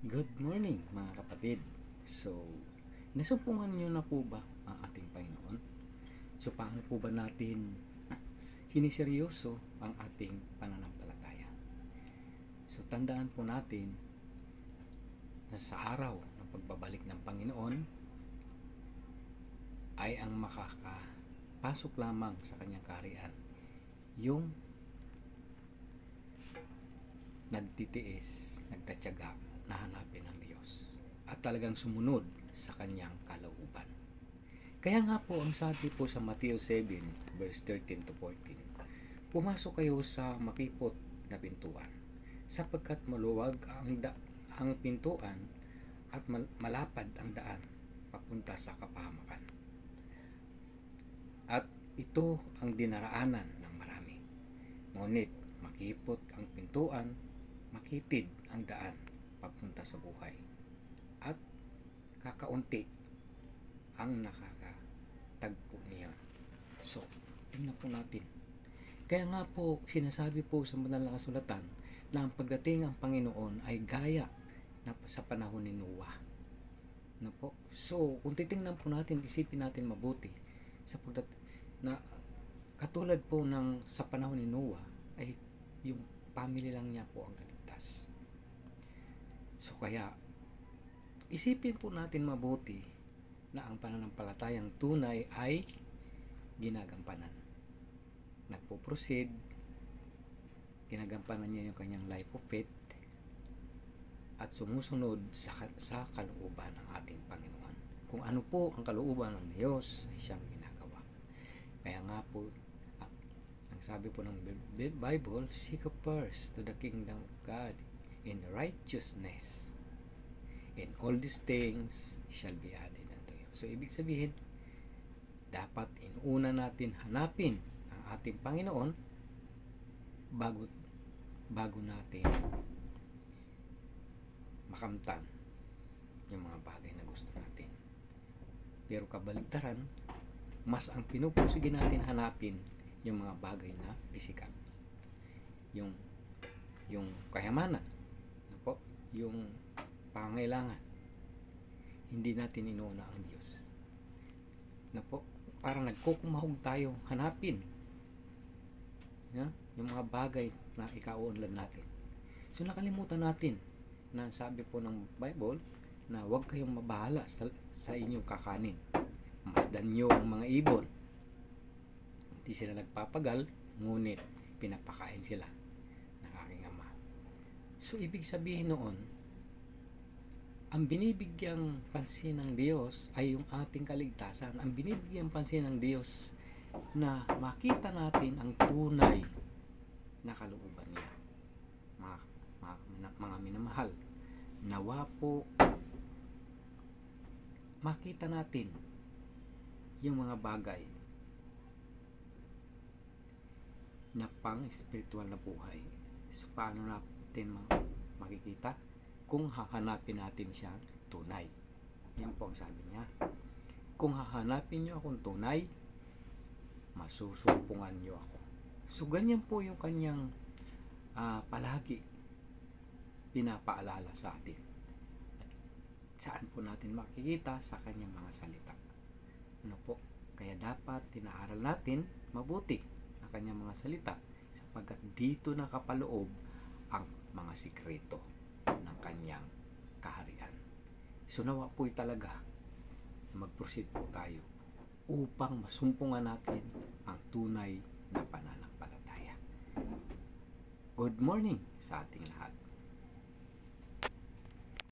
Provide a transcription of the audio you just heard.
Good morning mga kapatid. So, nasumpungan niyo na po ba ang ating Panginoon? So, paano po ba natin siniseryoso ang ating pananampalataya? So, tandaan po natin na sa araw ng pagbabalik ng Panginoon ay ang makakapasok lamang sa kanyang kaharian yung nagtitiis, nagtatyaga na hanapin ang Diyos at talagang sumunod sa kanyang kalooban. Kaya nga po ang sabi po sa Matthew 7 verse 13 to 14, pumasok kayo sa makipot na pintuan sapagkat maluwag ang pintuan at malapad ang daan papunta sa kapahamakan. At ito ang dinaraanan ng marami. Ngunit makipot ang pintuan, makitid ang daan papunta sa buhay, at kakaunti ang nakakatagpo niya. So, tingnan po natin. Kaya nga po, sinasabi po sa banal na kasulatan na ang pagdating ang Panginoon ay gaya na sa panahon ni Noah. Na po? So, kung titingnan po natin, isipin natin mabuti sa na katulad po ng sa panahon ni Noah ay yung family lang niya po ang naligtas. So kaya isipin po natin mabuti na ang pananampalatayang tunay ay ginagampanan. Nagpo-proceed, ginagampanan niya yung kanyang life of faith at sumusunod sa kalooban ng ating Panginoon. Kung ano po ang kalooban ng Diyos ay siyang ginagawa. Kaya nga po ang sabi po ng Bible, seek first to the kingdom of God in righteousness, and all these things shall be added unto you. So, ibig sabihin, dapat inuna natin hanapin ang ating Panginoon bago natin makamtan yung mga bagay na gusto natin. Pero kabaligtaran, mas ang pinupusige natin hanapin yung mga bagay na pisikal. Yung kayamanan, po, yung pangailangan. Hindi natin inuuna ang Diyos. Na po, parang nagkukumahog tayo hanapin yung mga bagay na ikauunlad natin. So nakalimutan natin na sabi po ng Bible na huwag kayong mabahala sa inyong kakanin. Masdan nyo ang mga ibon. Hindi sila nagpapagal, ngunit pinapakain sila ng aking Ama. So, ibig sabihin noon, ang binibigyang pansin ng Diyos ay yung ating kaligtasan. Ang binibigyang pansin ng Diyos na makita natin ang tunay na kalooban niya. Mga minamahal, nawa po makita natin yung mga bagay na pang-spiritual na buhay. So, paano natin makikita? Kung hahanapin natin siya tunay. Yan po ang sabi niya. Kung hahanapin niyo akong tunay, masusumpungan niyo ako. So, ganyan po yung kanyang palagi pinapaalala sa atin. At saan po natin makikita? Sa kanyang mga salita. Ano po? Kaya dapat tinaaral natin mabuti ang kanyang mga salita sapagkat dito nakapaloob ang mga sikreto ng kanyang kaharian. So nawa po talaga na mag-proceed po tayo upang masumpungan natin ang tunay na pananampalataya. Good morning sa ating lahat.